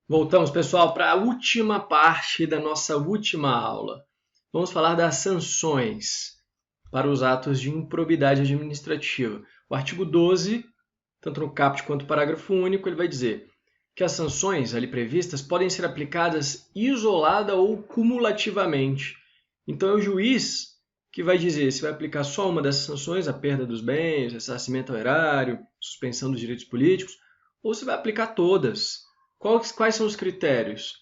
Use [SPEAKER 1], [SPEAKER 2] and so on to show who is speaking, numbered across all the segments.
[SPEAKER 1] Voltamos, pessoal, para a última parte da nossa última aula. Vamos falar das sanções para os atos de improbidade administrativa. O artigo 12, tanto no caput quanto no parágrafo único, ele vai dizer que as sanções ali previstas podem ser aplicadas isolada ou cumulativamente. Então é o juiz que vai dizer se vai aplicar só uma dessas sanções, a perda dos bens, ressarcimento ao erário, suspensão dos direitos políticos, ou se vai aplicar todas. Quais são os critérios?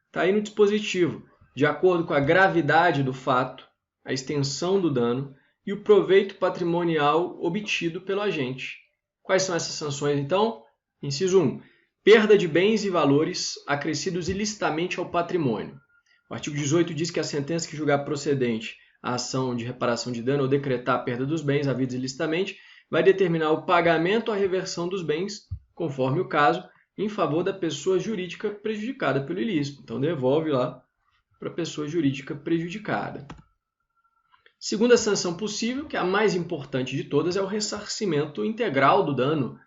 [SPEAKER 1] Está aí no dispositivo, de acordo com a gravidade do fato, a extensão do dano e o proveito patrimonial obtido pelo agente. Quais são essas sanções, então? Inciso 1. Perda de bens e valores acrescidos ilicitamente ao patrimônio. O artigo 18 diz que a sentença que julgar procedente a ação de reparação de dano ou decretar a perda dos bens havidos ilicitamente vai determinar o pagamento ou a reversão dos bens, conforme o caso, em favor da pessoa jurídica prejudicada pelo ilícito. Então, devolve lá para a pessoa jurídica prejudicada. Segunda sanção possível, que é a mais importante de todas, é o ressarcimento integral do dano.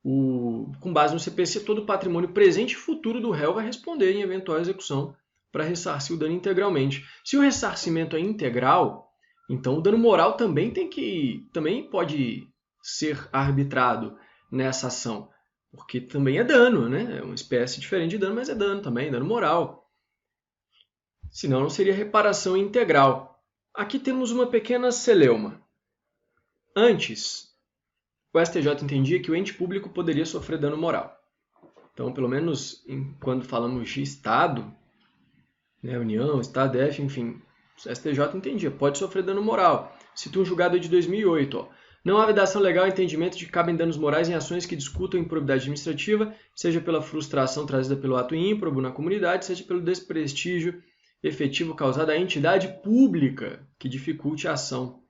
[SPEAKER 1] Com base no CPC, todo o patrimônio presente e futuro do réu vai responder em eventual execução para ressarcir o dano integralmente. Se o ressarcimento é integral, então o dano moral também pode ser arbitrado nessa ação, porque também é dano, né? É uma espécie diferente de dano, mas é dano também, dano moral. Senão não seria reparação integral. Aqui temos uma pequena celeuma. Antes, o STJ entendia que o ente público poderia sofrer dano moral. Então, pelo menos quando falamos de Estado, né, União, Estado, DF, enfim, o STJ entendia, pode sofrer dano moral. Cito um julgado de 2008, ó. Não há vedação legal entendimento de que cabem danos morais em ações que discutam improbidade administrativa, seja pela frustração trazida pelo ato ímprobo na comunidade, seja pelo desprestígio efetivo causado à entidade pública que dificulte a ação.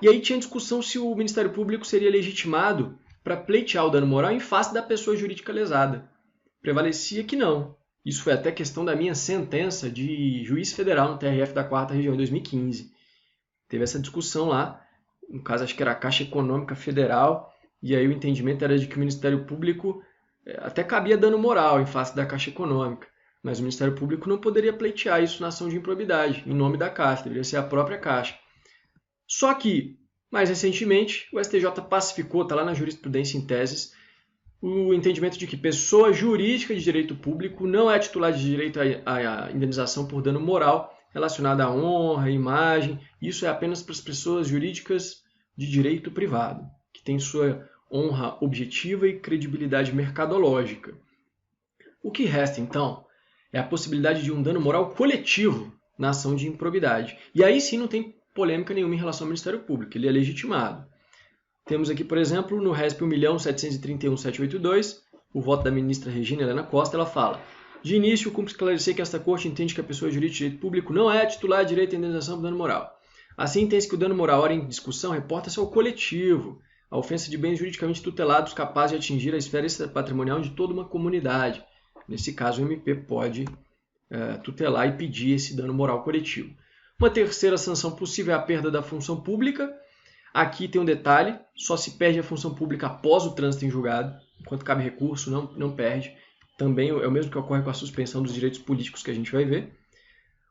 [SPEAKER 1] E aí tinha discussão se o Ministério Público seria legitimado para pleitear o dano moral em face da pessoa jurídica lesada. Prevalecia que não. Isso foi até questão da minha sentença de juiz federal no TRF da 4ª Região em 2015. Teve essa discussão lá, no caso acho que era a Caixa Econômica Federal, e aí o entendimento era de que o Ministério Público até cabia dano moral em face da Caixa Econômica, mas o Ministério Público não poderia pleitear isso na ação de improbidade, em nome da Caixa, deveria ser a própria Caixa. Só que, mais recentemente, o STJ pacificou, está lá na jurisprudência em teses, o entendimento de que pessoa jurídica de direito público não é titular de direito à indenização por dano moral relacionado à honra, imagem. Isso é apenas para as pessoas jurídicas de direito privado, que têm sua honra objetiva e credibilidade mercadológica. O que resta, então, é a possibilidade de um dano moral coletivo na ação de improbidade. E aí sim não tem polêmica nenhuma em relação ao Ministério Público, ele é legitimado. Temos aqui, por exemplo, no RESP 1.731.782, o voto da ministra Regina Helena Costa, ela fala: de início, cumpre esclarecer que esta Corte entende que a pessoa jurídica de direito público não é titular de direito à indenização por dano moral. Assim, entende-se que o dano moral, ora em discussão, reporta-se ao coletivo, a ofensa de bens juridicamente tutelados capaz de atingir a esfera patrimonial de toda uma comunidade. Nesse caso, o MP pode tutelar e pedir esse dano moral coletivo. Uma terceira sanção possível é a perda da função pública. Aqui tem um detalhe, só se perde a função pública após o trânsito em julgado, enquanto cabe recurso, não perde. Também é o mesmo que ocorre com a suspensão dos direitos políticos que a gente vai ver.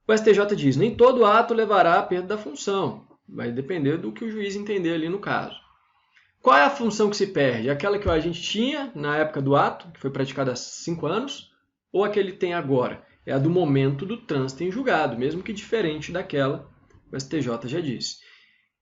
[SPEAKER 1] O STJ diz, nem todo ato levará à perda da função, vai depender do que o juiz entender ali no caso. Qual é a função que se perde? Aquela que o agente tinha na época do ato, que foi praticada há 5 anos, ou a que ele tem agora? É a do momento do trânsito em julgado, mesmo que diferente daquela, o STJ já disse.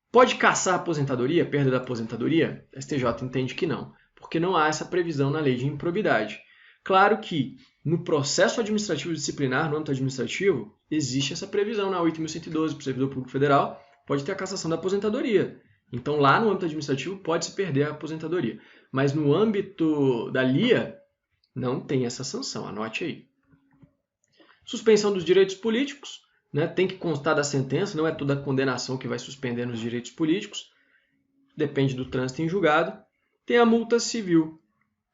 [SPEAKER 1] Pode caçar a aposentadoria, perda da aposentadoria? O STJ entende que não, porque não há essa previsão na lei de improbidade. Claro que no processo administrativo disciplinar, no âmbito administrativo, existe essa previsão na 8.112 para o servidor público federal, pode ter a cassação da aposentadoria. Então lá no âmbito administrativo pode-se perder a aposentadoria. Mas no âmbito da LIA, não tem essa sanção, anote aí. Suspensão dos direitos políticos, né? Tem que constar da sentença, não é toda a condenação que vai suspender nos direitos políticos, depende do trânsito em julgado. Tem a multa civil.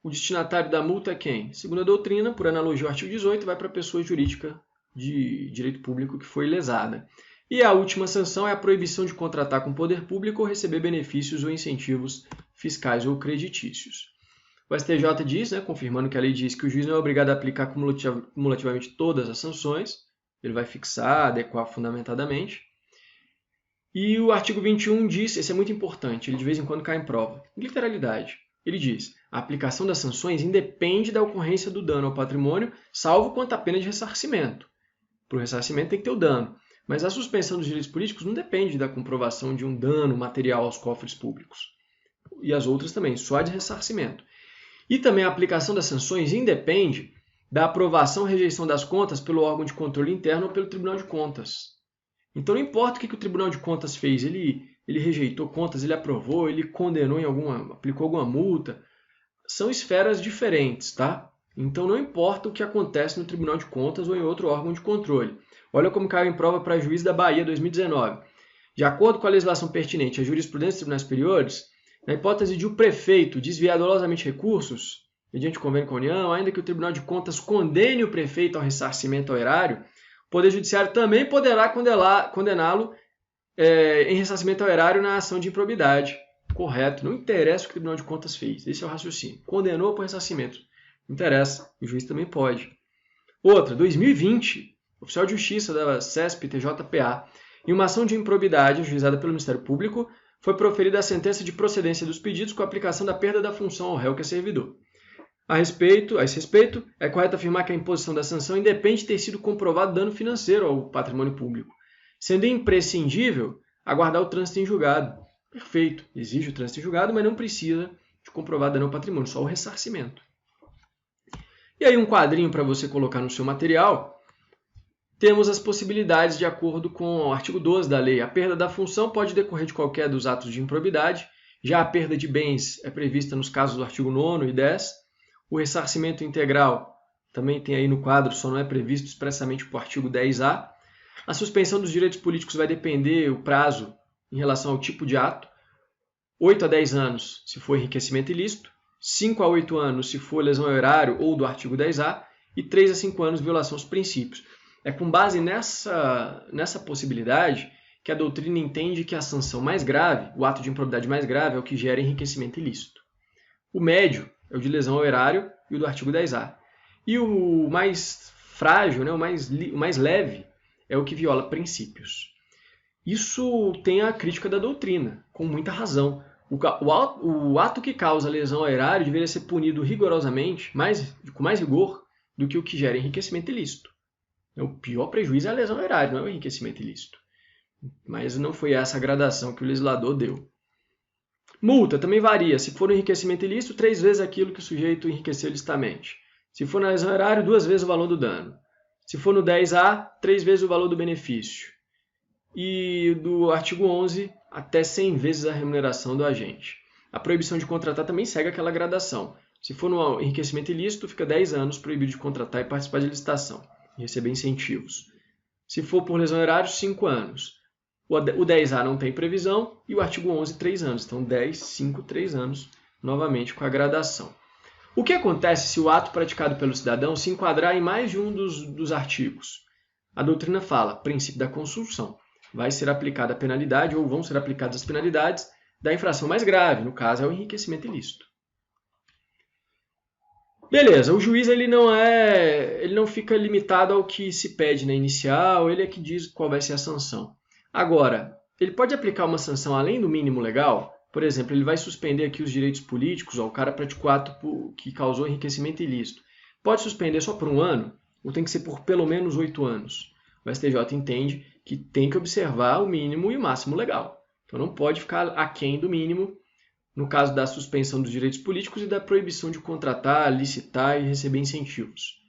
[SPEAKER 1] O destinatário da multa é quem? Segundo a doutrina, por analogia ao artigo 18, vai para a pessoa jurídica de direito público que foi lesada. E a última sanção é a proibição de contratar com o poder público ou receber benefícios ou incentivos fiscais ou creditícios. O STJ diz, né, confirmando que a lei diz que o juiz não é obrigado a aplicar cumulativamente todas as sanções, ele vai fixar, adequar fundamentadamente. E o artigo 21 diz, esse é muito importante, ele de vez em quando cai em prova, literalidade. Ele diz, a aplicação das sanções independe da ocorrência do dano ao patrimônio, salvo quanto à pena de ressarcimento. Para o ressarcimento tem que ter o dano, mas a suspensão dos direitos políticos não depende da comprovação de um dano material aos cofres públicos. E as outras também, só a de ressarcimento. E também a aplicação das sanções independe da aprovação ou rejeição das contas pelo órgão de controle interno ou pelo Tribunal de Contas. Então não importa o que o Tribunal de Contas fez, ele rejeitou contas, ele aprovou, ele condenou aplicou alguma multa, são esferas diferentes, tá? Então não importa o que acontece no Tribunal de Contas ou em outro órgão de controle. Olha como caiu em prova para juiz da Bahia 2019. De acordo com a legislação pertinente à jurisprudência dos tribunais superiores, na hipótese de o prefeito desviar dolosamente recursos, mediante convênio com a União, ainda que o Tribunal de Contas condene o prefeito ao ressarcimento ao erário, o Poder Judiciário também poderá condená-lo em ressarcimento ao erário na ação de improbidade. Correto, não interessa o que o Tribunal de Contas fez, esse é o raciocínio. Condenou por ressarcimento, não interessa, o juiz também pode. Outra, 2020, oficial de justiça da CESP-TJPA, em uma ação de improbidade ajuizada pelo Ministério Público, foi proferida a sentença de procedência dos pedidos com a aplicação da perda da função ao réu que é servidor. A esse respeito, é correto afirmar que a imposição da sanção independe de ter sido comprovado dano financeiro ao patrimônio público, sendo imprescindível aguardar o trânsito em julgado. Perfeito, exige o trânsito em julgado, mas não precisa de comprovar dano ao patrimônio, só o ressarcimento. E aí um quadrinho para você colocar no seu material. Temos as possibilidades de acordo com o artigo 12 da lei. A perda da função pode decorrer de qualquer dos atos de improbidade. Já a perda de bens é prevista nos casos do artigo 9º e 10. O ressarcimento integral também tem aí no quadro, só não é previsto expressamente para o artigo 10A. A suspensão dos direitos políticos vai depender o prazo em relação ao tipo de ato. 8 a 10 anos se for enriquecimento ilícito, 5 a 8 anos se for lesão ao erário ou do artigo 10A e 3 a 5 anos violação aos princípios. É com base nessa possibilidade que a doutrina entende que a sanção mais grave, o ato de improbidade mais grave, é o que gera enriquecimento ilícito. O médio é o de lesão ao erário e o do artigo 10A. E o mais frágil, né, o mais leve, é o que viola princípios. Isso tem a crítica da doutrina, com muita razão. O ato que causa lesão ao erário deveria ser punido rigorosamente, com mais rigor, do que o que gera enriquecimento ilícito. O pior prejuízo é a lesão ao erário, não é o enriquecimento ilícito. Mas não foi essa a gradação que o legislador deu. Multa também varia. Se for um enriquecimento ilícito, 3 vezes aquilo que o sujeito enriqueceu ilicitamente. Se for na lesão ao erário, 2 vezes o valor do dano. Se for no 10A, 3 vezes o valor do benefício. E do artigo 11, até 100 vezes a remuneração do agente. A proibição de contratar também segue aquela gradação. Se for no enriquecimento ilícito, fica 10 anos proibido de contratar e participar de licitação e receber incentivos. Se for por lesão ao erário, 5 anos. O 10A não tem previsão e o artigo 11, 3 anos. Então, 10, 5, 3 anos, novamente com a gradação. O que acontece se o ato praticado pelo cidadão se enquadrar em mais de um dos artigos? A doutrina fala, princípio da consunção. Vai ser aplicada a penalidade ou vão ser aplicadas as penalidades da infração mais grave, no caso é o enriquecimento ilícito. Beleza, o juiz ele não fica limitado ao que se pede na inicial, ele é que diz qual vai ser a sanção. Agora, ele pode aplicar uma sanção além do mínimo legal? Por exemplo, ele vai suspender aqui os direitos políticos, o cara praticou ato que causou enriquecimento ilícito. Pode suspender só por 1 ano? Ou tem que ser por pelo menos 8 anos? O STJ entende que tem que observar o mínimo e o máximo legal. Então não pode ficar aquém do mínimo, no caso da suspensão dos direitos políticos e da proibição de contratar, licitar e receber incentivos.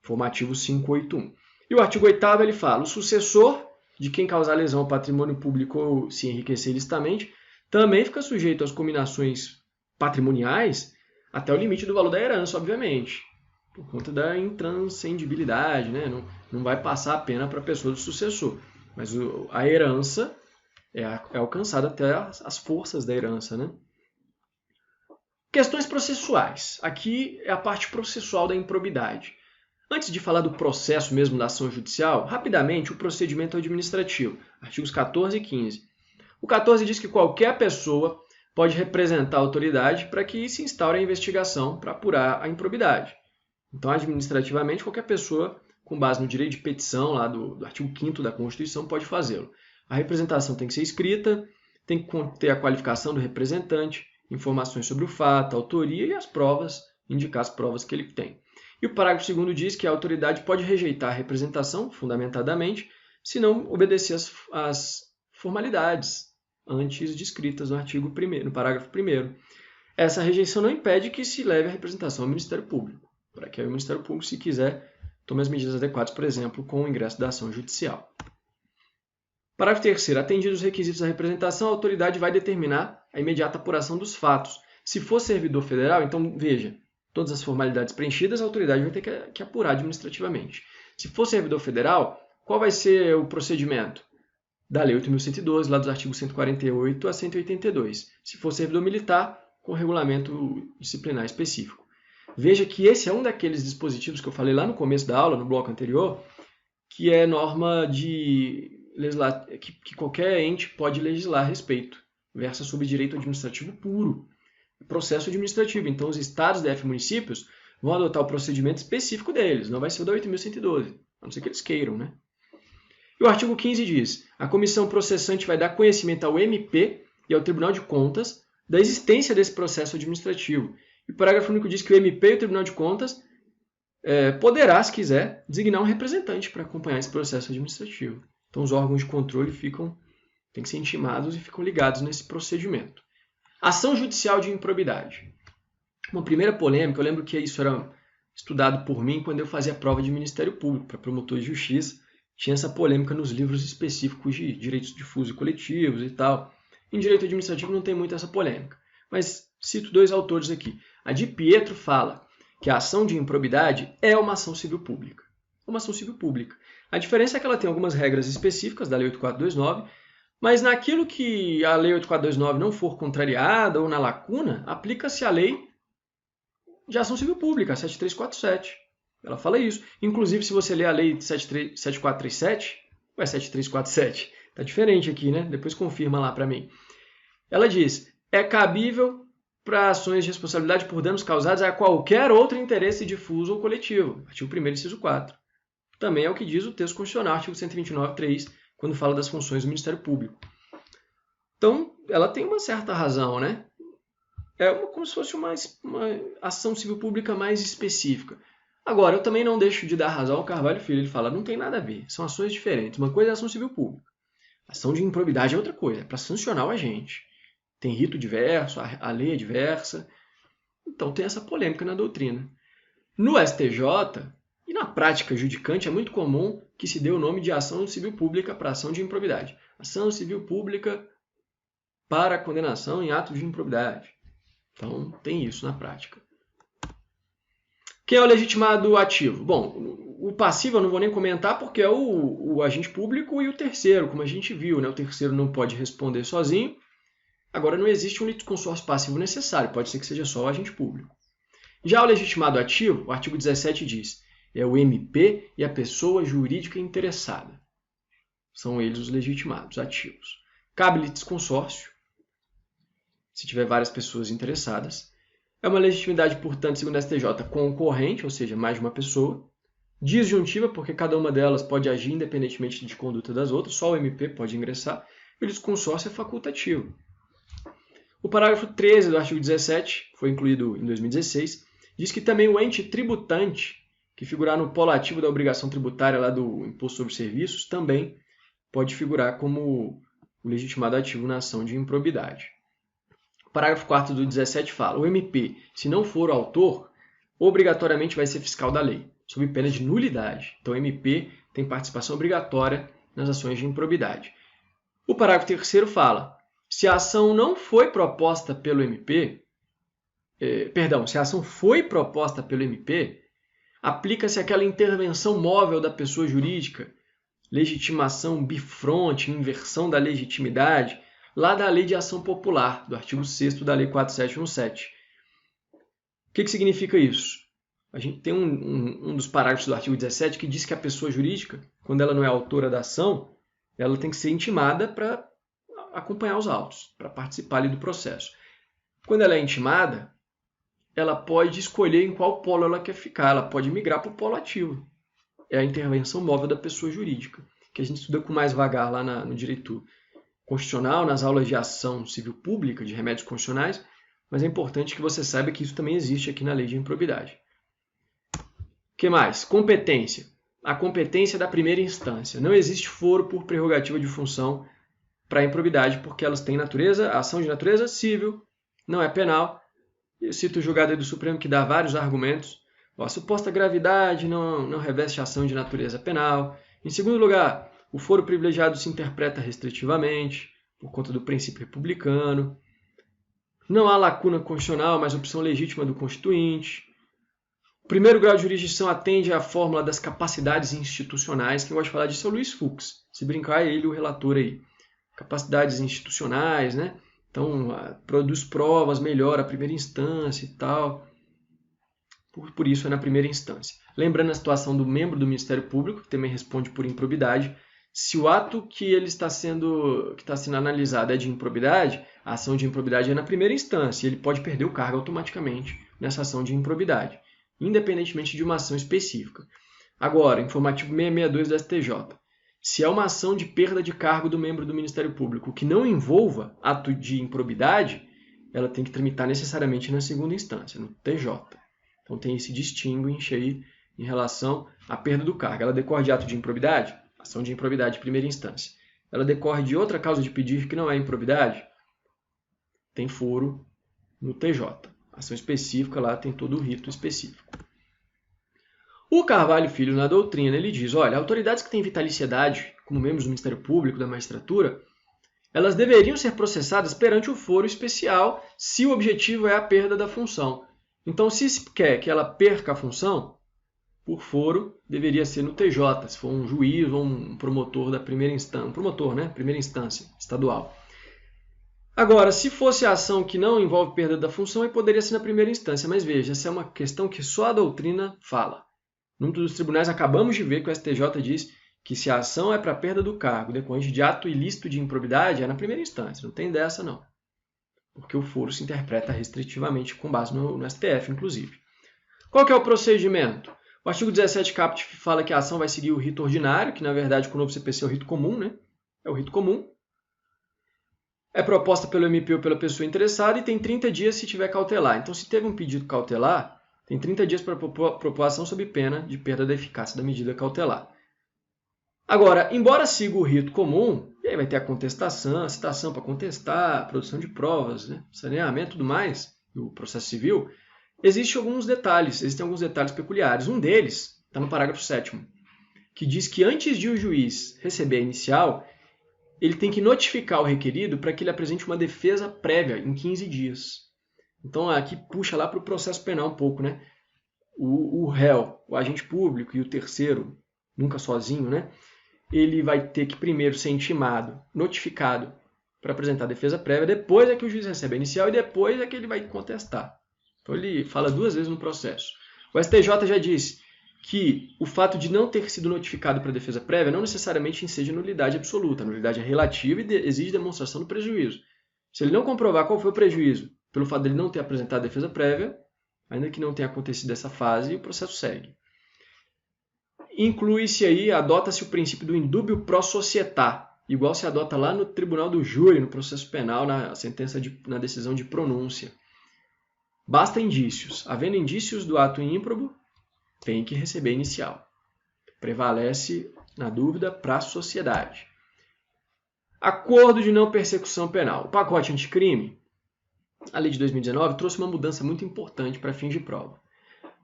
[SPEAKER 1] Formativo 581. E o artigo 8º ele fala, o sucessor de quem causar lesão ao patrimônio público ou se enriquecer ilicitamente, também fica sujeito às cominações patrimoniais até o limite do valor da herança, obviamente, por conta da intranscendibilidade, né? Não vai passar a pena para a pessoa do sucessor, mas a herança é alcançada até as forças da herança, né? Questões processuais. Aqui é a parte processual da improbidade. Antes de falar do processo mesmo da ação judicial, rapidamente o procedimento administrativo, artigos 14 e 15. O 14 diz que qualquer pessoa pode representar a autoridade para que se instaure a investigação para apurar a improbidade. Então, administrativamente, qualquer pessoa, com base no direito de petição lá do artigo 5º da Constituição, pode fazê-lo. A representação tem que ser escrita, tem que conter a qualificação do representante, informações sobre o fato, a autoria e as provas, indicar as provas que ele tem. E o parágrafo 2º diz que a autoridade pode rejeitar a representação, fundamentadamente, se não obedecer às formalidades antes descritas no artigo 1º, no parágrafo 1º. Essa rejeição não impede que se leve a representação ao Ministério Público, para que o Ministério Público, se quiser, tome as medidas adequadas, por exemplo, com o ingresso da ação judicial. Parágrafo 3º. Atendidos os requisitos da representação, a autoridade vai determinar a imediata apuração dos fatos. Se for servidor federal, então, veja, todas as formalidades preenchidas, a autoridade vai ter que apurar administrativamente. Se for servidor federal, qual vai ser o procedimento? Da Lei 8.112, lá dos artigos 148 a 182. Se for servidor militar, com regulamento disciplinar específico. Veja que esse é um daqueles dispositivos que eu falei lá no começo da aula, no bloco anterior, que é norma que qualquer ente pode legislar a respeito. Versa sobre direito administrativo puro, processo administrativo. Então, os estados, DF e municípios vão adotar o procedimento específico deles, não vai ser o da 8.112, a não ser que eles queiram, né? E o artigo 15 diz: a comissão processante vai dar conhecimento ao MP e ao Tribunal de Contas da existência desse processo administrativo. E o parágrafo único diz que o MP e o Tribunal de Contas poderá, se quiser, designar um representante para acompanhar esse processo administrativo. Então, os órgãos de controle têm que ser intimados e ficam ligados nesse procedimento. Ação judicial de improbidade. Uma primeira polêmica, eu lembro que isso era estudado por mim quando eu fazia prova de Ministério Público para promotor de justiça. Tinha essa polêmica nos livros específicos de direitos difusos e coletivos e tal. Em direito administrativo não tem muito essa polêmica, mas cito dois autores aqui. A Di Pietro fala que a ação de improbidade é uma ação civil pública. Uma ação civil pública. A diferença é que ela tem algumas regras específicas da Lei 8429, mas naquilo que a Lei 8429 não for contrariada ou na lacuna, aplica-se a Lei de Ação Civil Pública, 7347. Ela fala isso. Inclusive, se você ler a Lei 7437, ou é 7347? Está diferente aqui, né? Depois confirma lá para mim. Ela diz: é cabível para ações de responsabilidade por danos causados a qualquer outro interesse difuso ou coletivo. Artigo 1º, inciso 4. Também é o que diz o texto constitucional, artigo 129.3, quando fala das funções do Ministério Público. Então, ela tem uma certa razão, né? É como se fosse uma ação civil pública mais específica. Agora, eu também não deixo de dar razão ao Carvalho Filho. Ele fala, não tem nada a ver, são ações diferentes. Uma coisa é ação civil pública. Ação de improbidade é outra coisa, é para sancionar o agente. Tem rito diverso, a lei é diversa. Então, tem essa polêmica na doutrina. No STJ, e na prática judicante, é muito comum que se dê o nome de ação civil pública para ação de improbidade. Ação civil pública para condenação em ato de improbidade. Então, tem isso na prática. Quem é o legitimado ativo? Bom, o passivo eu não vou nem comentar porque é o agente público e o terceiro, como a gente viu, né? O terceiro não pode responder sozinho. Agora, não existe um litisconsórcio passivo necessário, pode ser que seja só o agente público. Já o legitimado ativo, o artigo 17 diz, é o MP e a pessoa jurídica interessada. São eles os legitimados ativos. Cabe litisconsórcio, se tiver várias pessoas interessadas. É uma legitimidade, portanto, segundo a STJ, concorrente, ou seja, mais de uma pessoa. Disjuntiva, porque cada uma delas pode agir independentemente de conduta das outras, só o MP pode ingressar. E o litisconsórcio é facultativo. O parágrafo 13 do artigo 17, foi incluído em 2016, diz que também o ente tributante, que figurar no polo ativo da obrigação tributária lá do Imposto sobre Serviços, também pode figurar como o legitimado ativo na ação de improbidade. O parágrafo 4º do 17 fala, o MP, se não for o autor, obrigatoriamente vai ser fiscal da lei, sob pena de nulidade. Então, o MP tem participação obrigatória nas ações de improbidade. O parágrafo 3º fala, se a ação não foi proposta pelo MP, se a ação foi proposta pelo MP, aplica-se aquela intervenção móvel da pessoa jurídica, legitimação bifronte, inversão da legitimidade, lá da Lei de Ação Popular, do artigo 6º da Lei 4717. O que significa isso? A gente tem um dos parágrafos do artigo 17 que diz que a pessoa jurídica, quando ela não é autora da ação, ela tem que ser intimada para acompanhar os autos, para participar ali do processo. Quando ela é intimada, ela pode escolher em qual polo ela quer ficar, ela pode migrar para o polo ativo. É a intervenção móvel da pessoa jurídica, que a gente estuda com mais vagar lá no direito constitucional, nas aulas de ação civil pública, de remédios constitucionais, mas é importante que você saiba que isso também existe aqui na lei de improbidade. O que mais? Competência. A competência da primeira instância. Não existe foro por prerrogativa de função para a improbidade, porque elas têm natureza, ação de natureza civil, não é penal. Eu cito o julgado do Supremo que dá vários argumentos. A suposta gravidade não reveste ação de natureza penal. Em segundo lugar, o foro privilegiado se interpreta restritivamente, por conta do princípio republicano. Não há lacuna constitucional, mas opção legítima do constituinte. O primeiro grau de jurisdição atende à fórmula das capacidades institucionais. Quem gosta de falar disso é o Luiz Fux. Se brincar, é ele o relator aí. Capacidades institucionais, né? Então, produz provas, melhora a primeira instância e tal. Por isso é na primeira instância. Lembrando a situação do membro do Ministério Público, que também responde por improbidade. Se o ato que está sendo analisado é de improbidade, a ação de improbidade é na primeira instância. Ele pode perder o cargo automaticamente nessa ação de improbidade, independentemente de uma ação específica. Agora, informativo 662 do STJ. Se é uma ação de perda de cargo do membro do Ministério Público que não envolva ato de improbidade, ela tem que tramitar necessariamente na segunda instância, no TJ. Então tem esse distinguish aí em relação à perda do cargo. Ela decorre de ato de improbidade? Ação de improbidade de primeira instância. Ela decorre de outra causa de pedir que não é improbidade? Tem foro no TJ. Ação específica lá tem todo o rito específico. O Carvalho Filho, na doutrina, ele diz, olha, autoridades que têm vitaliciedade, como membros do Ministério Público, da magistratura, elas deveriam ser processadas perante o foro especial se o objetivo é a perda da função. Então, se se quer que ela perca a função, por foro, deveria ser no TJ, se for um juiz ou um promotor da primeira instância, um promotor, né? Primeira instância, estadual. Agora, se fosse a ação que não envolve perda da função, aí poderia ser na primeira instância, mas veja, essa é uma questão que só a doutrina fala. Num dos tribunais, acabamos de ver que o STJ diz que se a ação é para perda do cargo, decorrente de ato ilícito de improbidade, é na primeira instância, não tem dessa não. Porque o foro se interpreta restritivamente com base no STF, inclusive. Qual que é o procedimento? O artigo 17 caput fala que a ação vai seguir o rito ordinário, que na verdade com o novo CPC é o rito comum, né? É o rito comum. É proposta pelo MP ou pela pessoa interessada e tem 30 dias se tiver cautelar. Então, se teve um pedido cautelar, tem 30 dias para propor a ação sob pena de perda da eficácia da medida cautelar. Agora, embora siga o rito comum, e aí vai ter a contestação, a citação para contestar, a produção de provas, né? Saneamento e tudo mais, do processo civil, existem alguns detalhes peculiares. Um deles está no parágrafo 7º, que diz que antes de o juiz receber a inicial, ele tem que notificar o requerido para que ele apresente uma defesa prévia em 15 dias. Então, aqui puxa lá para o processo penal um pouco, né? O réu, o agente público e o terceiro, nunca sozinho, né? Ele vai ter que primeiro ser intimado, notificado para apresentar a defesa prévia, depois é que o juiz recebe a inicial e depois é que ele vai contestar. Então, ele fala duas vezes no processo. O STJ já disse que o fato de não ter sido notificado para a defesa prévia não necessariamente enseja nulidade absoluta. A nulidade é relativa e exige demonstração do prejuízo. Se ele não comprovar qual foi o prejuízo, pelo fato de ele não ter apresentado a defesa prévia, ainda que não tenha acontecido essa fase, o processo segue. Inclui-se aí, adota-se o princípio do indúbio pro società, igual se adota lá no tribunal do júri, no processo penal, na decisão de pronúncia. Basta indícios. Havendo indícios do ato ímprobo, tem que receber inicial. Prevalece, na dúvida, para a sociedade. Acordo de não persecução penal. O pacote anticrime, a lei de 2019, trouxe uma mudança muito importante para fins de prova.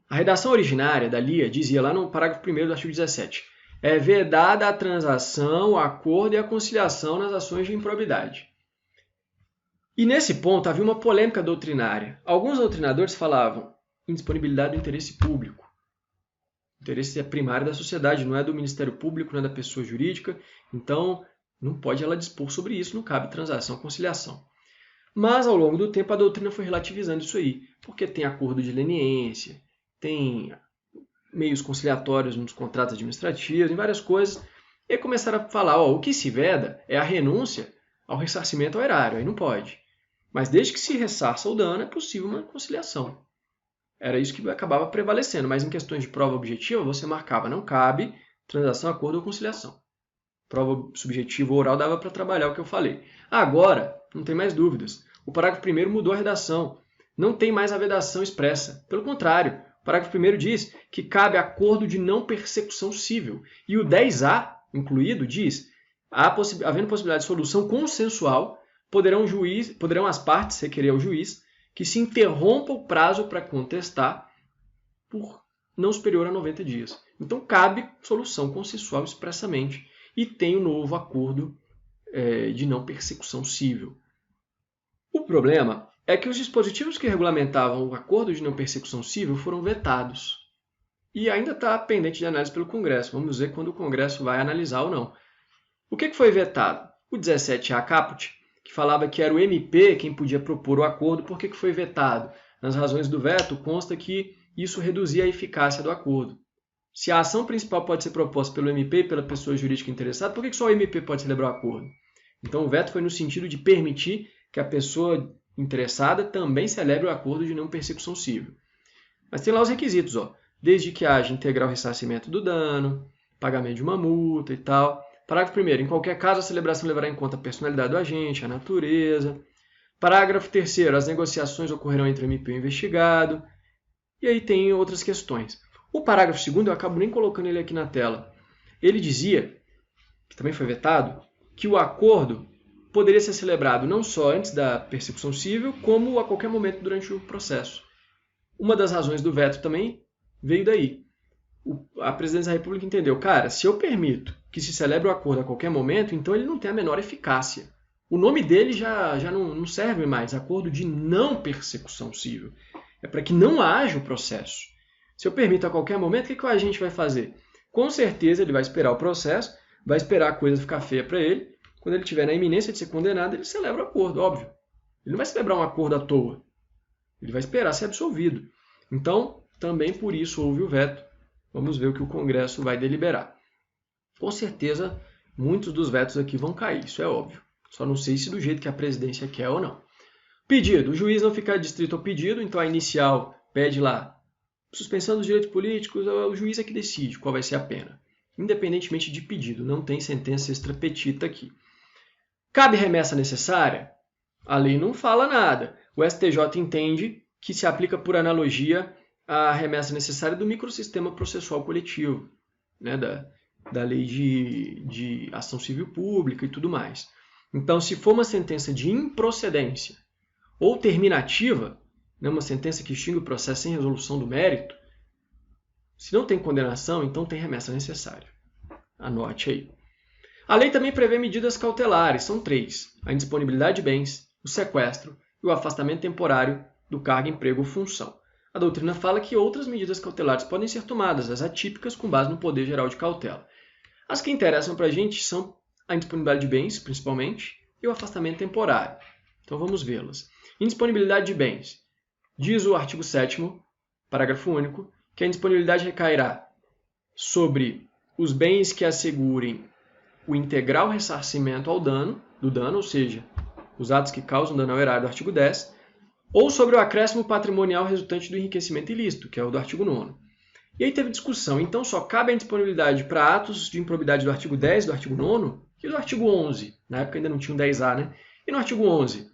[SPEAKER 1] A redação originária da LIA dizia lá no parágrafo 1º do artigo 17, é vedada a transação, o acordo e a conciliação nas ações de improbidade. E nesse ponto havia uma polêmica doutrinária. Alguns doutrinadores falavam indisponibilidade do interesse público. O interesse é primário da sociedade, não é do Ministério Público, não é da pessoa jurídica, então não pode ela dispor sobre isso, não cabe transação, conciliação. Mas, ao longo do tempo, a doutrina foi relativizando isso aí, porque tem acordo de leniência, tem meios conciliatórios nos contratos administrativos, em várias coisas, e aí começaram a falar, o que se veda é a renúncia ao ressarcimento ao erário, aí não pode. Mas desde que se ressarça o dano, é possível uma conciliação. Era isso que acabava prevalecendo, mas em questões de prova objetiva, você marcava não cabe transação, acordo ou conciliação. Prova subjetiva ou oral dava para trabalhar o que eu falei. Agora, não tem mais dúvidas. O parágrafo 1º mudou a redação. Não tem mais a vedação expressa. Pelo contrário, o parágrafo 1º diz que cabe acordo de não persecução civil. E o 10A, incluído, diz, havendo possibilidade de solução consensual, poderão as partes requerer ao juiz que se interrompa o prazo para contestar por não superior a 90 dias. Então, cabe solução consensual expressamente e tem o novo acordo de não persecução civil. O problema é que os dispositivos que regulamentavam o acordo de não persecução civil foram vetados. E ainda está pendente de análise pelo Congresso. Vamos ver quando o Congresso vai analisar ou não. O que foi vetado? O 17A caput, que falava que era o MP quem podia propor o acordo. Por que foi vetado? Nas razões do veto consta que isso reduzia a eficácia do acordo. Se a ação principal pode ser proposta pelo MP e pela pessoa jurídica interessada, por que só o MP pode celebrar o acordo? Então o veto foi no sentido de permitir que a pessoa interessada também celebre o acordo de não persecução civil. Mas tem lá os requisitos, desde que haja integral ressarcimento do dano, pagamento de uma multa e tal. Parágrafo 1º. Em qualquer caso, a celebração levará em conta a personalidade do agente, a natureza. Parágrafo 3º. As negociações ocorrerão entre o MP e o investigado. E aí tem outras questões. O parágrafo 2º, eu acabo nem colocando ele aqui na tela. Ele dizia, que também foi vetado, que o acordo poderia ser celebrado não só antes da persecução civil, como a qualquer momento durante o processo. Uma das razões do veto também veio daí. A Presidência da República entendeu, cara, se eu permito que se celebre o acordo a qualquer momento, então ele não tem a menor eficácia. O nome dele já não serve mais, acordo de não persecução civil. É para que não haja o processo. Se eu permito a qualquer momento, o que o agente vai fazer? Com certeza ele vai esperar o processo, vai esperar a coisa ficar feia para ele. Quando ele estiver na iminência de ser condenado, ele celebra o acordo, óbvio. Ele não vai celebrar um acordo à toa. Ele vai esperar ser absolvido. Então, também por isso houve o veto. Vamos ver o que o Congresso vai deliberar. Com certeza, muitos dos vetos aqui vão cair, isso é óbvio. Só não sei se do jeito que a presidência quer ou não. Pedido. O juiz não fica adstrito ao pedido, então a inicial pede lá suspensão dos direitos políticos, o juiz é que decide qual vai ser a pena. Independentemente de pedido, não tem sentença extra petita aqui. Cabe remessa necessária? A lei não fala nada. O STJ entende que se aplica por analogia a remessa necessária do microsistema processual coletivo, né, da lei de ação civil pública e tudo mais. Então, se for uma sentença de improcedência ou terminativa, né, uma sentença que extingue o processo sem resolução do mérito, se não tem condenação, então tem remessa necessária. Anote aí. A lei também prevê medidas cautelares, são 3. A indisponibilidade de bens, o sequestro e o afastamento temporário do cargo, emprego ou função. A doutrina fala que outras medidas cautelares podem ser tomadas, as atípicas, com base no poder geral de cautela. As que interessam para a gente são a indisponibilidade de bens, principalmente, e o afastamento temporário. Então vamos vê-las. Indisponibilidade de bens. Diz o artigo 7º, parágrafo único, que a indisponibilidade recairá sobre os bens que assegurem o integral ressarcimento do dano, ou seja, os atos que causam dano ao erário do artigo 10, ou sobre o acréscimo patrimonial resultante do enriquecimento ilícito, que é o do artigo 9º. E aí teve discussão, então só cabe a indisponibilidade para atos de improbidade do artigo 10, do artigo 9º e do artigo 11, na época ainda não tinha um 10A, né? E no artigo 11,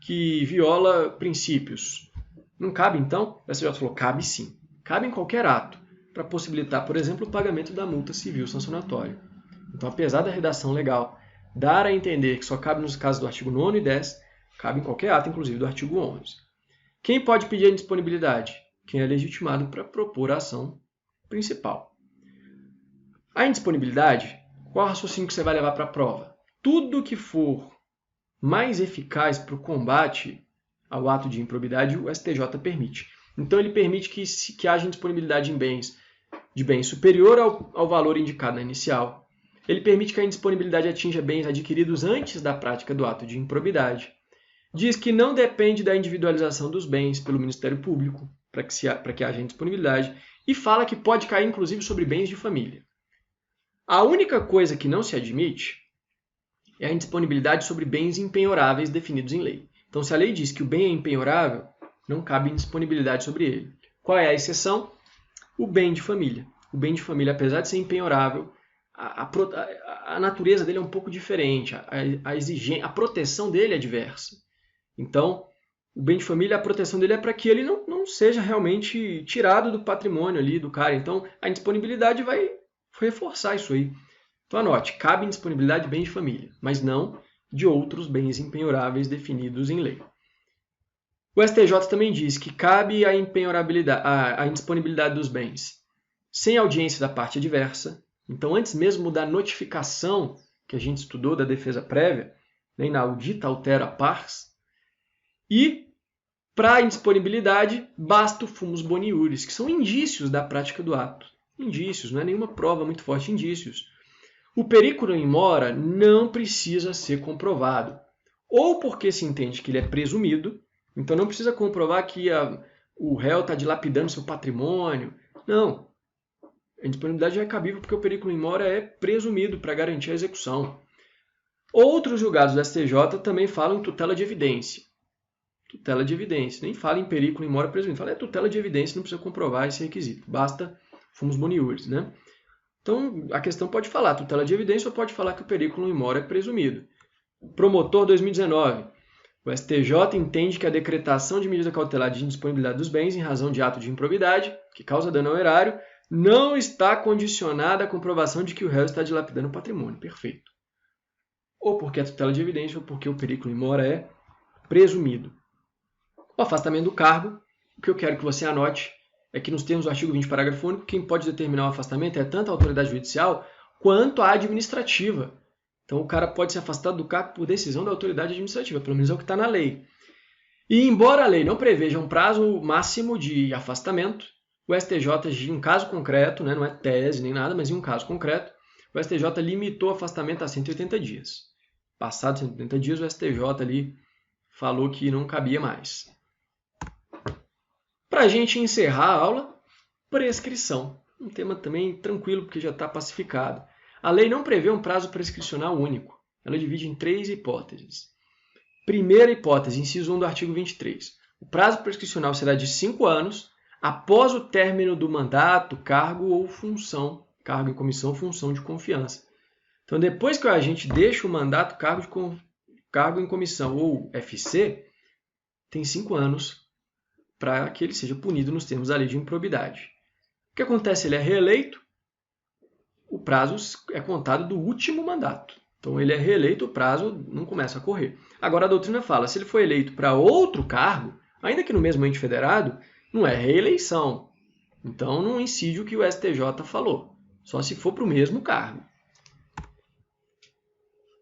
[SPEAKER 1] que viola princípios. Não cabe, então? O STJ falou, cabe sim. Cabe em qualquer ato, para possibilitar, por exemplo, o pagamento da multa civil sancionatória. Então, apesar da redação legal dar a entender que só cabe nos casos do artigo 9º e 10, cabe em qualquer ato, inclusive do artigo 11. Quem pode pedir a indisponibilidade? Quem é legitimado para propor a ação principal. A indisponibilidade, qual é o raciocínio que você vai levar para a prova? Tudo que for mais eficaz para o combate ao ato de improbidade, o STJ permite. Então, ele permite que haja indisponibilidade de bens superior ao valor indicado na inicial. Ele permite que a indisponibilidade atinja bens adquiridos antes da prática do ato de improbidade. Diz que não depende da individualização dos bens pelo Ministério Público para que haja indisponibilidade e fala que pode cair, inclusive, sobre bens de família. A única coisa que não se admite é a indisponibilidade sobre bens impenhoráveis definidos em lei. Então, Então, se a lei diz que o bem é impenhorável, não cabe indisponibilidade sobre ele. Qual é a exceção? O bem de família. O bem de família, apesar de ser impenhorável, a natureza dele é um pouco diferente, a proteção dele é diversa. Então, o bem de família, a proteção dele é para que ele não seja realmente tirado do patrimônio ali do cara. Então, a indisponibilidade vai reforçar isso aí. Então, anote, cabe indisponibilidade de bem de família, mas não de outros bens impenhoráveis definidos em lei. O STJ também diz que cabe a indisponibilidade dos bens sem audiência da parte adversa. Então, antes mesmo da notificação que a gente estudou da defesa prévia, né, inaudita altera pars, e para a indisponibilidade basta o fumus boni iuris, que são indícios da prática do ato. Indícios, não é nenhuma prova muito forte, indícios. O periculum in mora não precisa ser comprovado, ou porque se entende que ele é presumido, então não precisa comprovar que o réu está dilapidando seu patrimônio. Não. A indisponibilidade é cabível porque o periculum in mora é presumido para garantir a execução. Outros julgados do STJ também falam em tutela de evidência. Tutela de evidência. Nem fala em periculum in mora presumido. Fala tutela de evidência, não precisa comprovar esse requisito. Basta fumus boni iuris, né? Então, a questão pode falar tutela de evidência ou pode falar que o periculum in mora é presumido. Promotor 2019. O STJ entende que a decretação de medida cautelar de indisponibilidade dos bens em razão de ato de improbidade, que causa dano ao erário, não está condicionada à comprovação de que o réu está dilapidando o patrimônio. Perfeito. Ou porque é tutela de evidência ou porque o periculum in mora é presumido. O afastamento do cargo, o que eu quero que você anote é que nos termos do artigo 20, parágrafo único, quem pode determinar o afastamento é tanto a autoridade judicial quanto a administrativa. Então, o cara pode ser afastado do cargo por decisão da autoridade administrativa, pelo menos é o que está na lei. E, embora a lei não preveja um prazo máximo de afastamento, o STJ, em um caso concreto, né, não é tese nem nada, mas em um caso concreto, o STJ limitou o afastamento a 180 dias. Passados 180 dias, o STJ ali falou que não cabia mais. Para a gente encerrar a aula, prescrição. Um tema também tranquilo, porque já está pacificado. A lei não prevê um prazo prescricional único. Ela divide em 3 hipóteses. Primeira hipótese, inciso 1 do artigo 23. O prazo prescricional será de 5 anos após o término do mandato, cargo ou função, cargo em comissão, função de confiança. Então, depois que o agente deixa o mandato, cargo em comissão ou FC, tem 5 anos para que ele seja punido nos termos da lei de improbidade. O que acontece? Ele é reeleito, o prazo é contado do último mandato. Então, ele é reeleito, o prazo não começa a correr. Agora, a doutrina fala, se ele foi eleito para outro cargo, ainda que no mesmo ente federado, não é reeleição. Então, não incide o que o STJ falou, só se for para o mesmo cargo.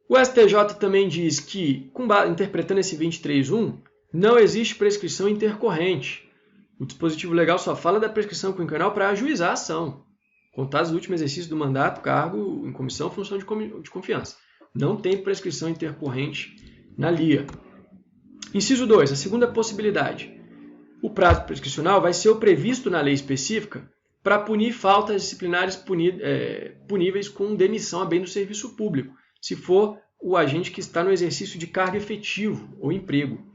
[SPEAKER 1] O STJ também diz que, interpretando esse 23.1, não existe prescrição intercorrente. O dispositivo legal só fala da prescrição quinquenal para ajuizar a ação, contados o último exercício do mandato, cargo em comissão, função de confiança. Não tem prescrição intercorrente na LIA. Inciso 2, a segunda possibilidade. O prazo prescricional vai ser o previsto na lei específica para punir faltas disciplinares puníveis com demissão a bem do serviço público, se for o agente que está no exercício de cargo efetivo ou emprego.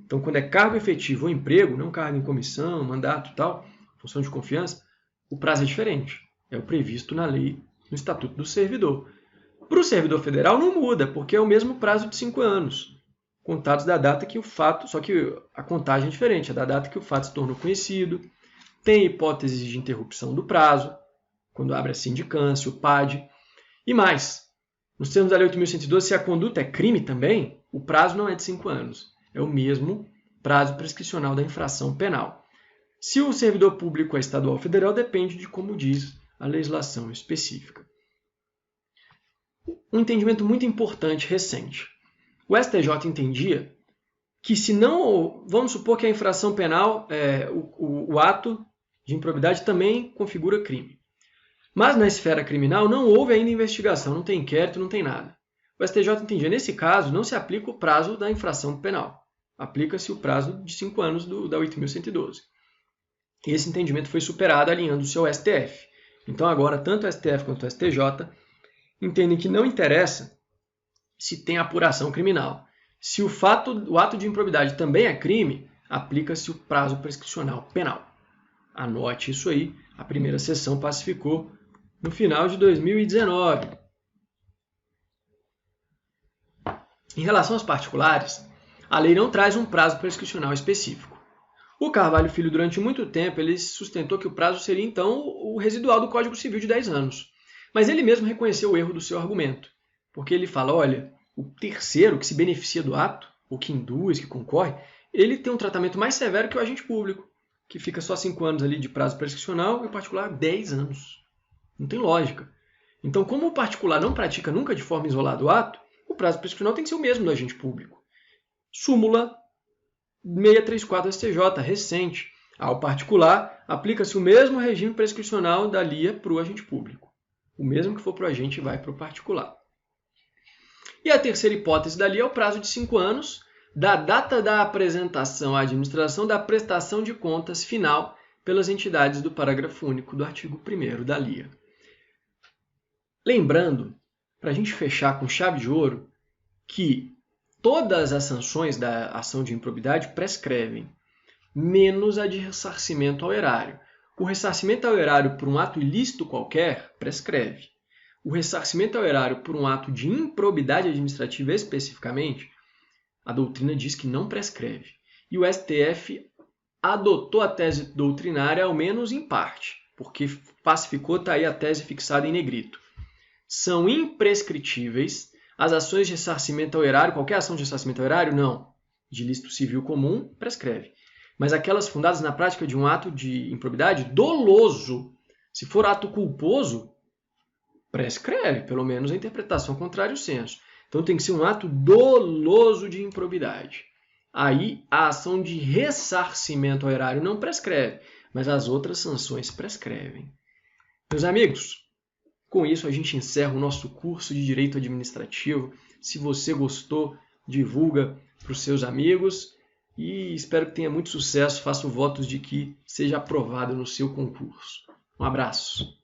[SPEAKER 1] Então, quando é cargo efetivo ou emprego, não cargo em comissão, mandato e tal, função de confiança, o prazo é diferente. É o previsto na lei, no Estatuto do Servidor. Para o servidor federal não muda, porque é o mesmo prazo de 5 anos, contados da data que o fato, só que a contagem é diferente, é da data que o fato se tornou conhecido, tem hipóteses de interrupção do prazo, quando abre a sindicância, o PAD, e mais. Nos termos da Lei 8.112, se a conduta é crime também, o prazo não é de 5 anos. É o mesmo prazo prescricional da infração penal. Se o servidor público é estadual ou federal, depende de como diz a legislação específica. Um entendimento muito importante recente. O STJ entendia que se não... Vamos supor que a infração penal, o ato de improbidade também configura crime. Mas na esfera criminal não houve ainda investigação, não tem inquérito, não tem nada. O STJ entendia, nesse caso, não se aplica o prazo da infração penal. Aplica-se o prazo de 5 anos da 8.112. E esse entendimento foi superado alinhando-se ao STF. Então agora, tanto o STF quanto o STJ entendem que não interessa se tem apuração criminal. Se o ato de improbidade também é crime, aplica-se o prazo prescricional penal. Anote isso aí, a primeira sessão pacificou no final de 2019. Em relação aos particulares, a lei não traz um prazo prescricional específico. O Carvalho Filho, durante muito tempo, ele sustentou que o prazo seria, então, o residual do Código Civil de 10 anos. Mas ele mesmo reconheceu o erro do seu argumento, porque ele fala, olha, o terceiro que se beneficia do ato, ou que induz, que concorre, ele tem um tratamento mais severo que o agente público, que fica só 5 anos ali de prazo prescricional e o particular 10 anos. Não tem lógica. Então, como o particular não pratica nunca de forma isolada o ato, o prazo prescricional tem que ser o mesmo do agente público. Súmula 634 STJ, recente. Ao particular, aplica-se o mesmo regime prescricional da LIA para o agente público. O mesmo que for para o agente vai para o particular. E a terceira hipótese da LIA é o prazo de 5 anos, da data da apresentação à administração da prestação de contas final pelas entidades do parágrafo único do artigo 1º da LIA. Lembrando, para a gente fechar com chave de ouro, que todas as sanções da ação de improbidade prescrevem, menos a de ressarcimento ao erário. O ressarcimento ao erário por um ato ilícito qualquer prescreve. O ressarcimento ao erário por um ato de improbidade administrativa especificamente, a doutrina diz que não prescreve. E o STF adotou a tese doutrinária, ao menos em parte, porque pacificou, está aí a tese fixada em negrito. São imprescritíveis as ações de ressarcimento ao erário, qualquer ação de ressarcimento ao erário, não. De ilícito civil comum, prescreve. Mas aquelas fundadas na prática de um ato de improbidade doloso, se for ato culposo, prescreve, pelo menos a interpretação contrária ao senso. Então tem que ser um ato doloso de improbidade. Aí a ação de ressarcimento ao erário não prescreve, mas as outras sanções prescrevem. Meus amigos, com isso a gente encerra o nosso curso de Direito Administrativo. Se você gostou, divulga para os seus amigos e espero que tenha muito sucesso. Faço votos de que seja aprovado no seu concurso. Um abraço.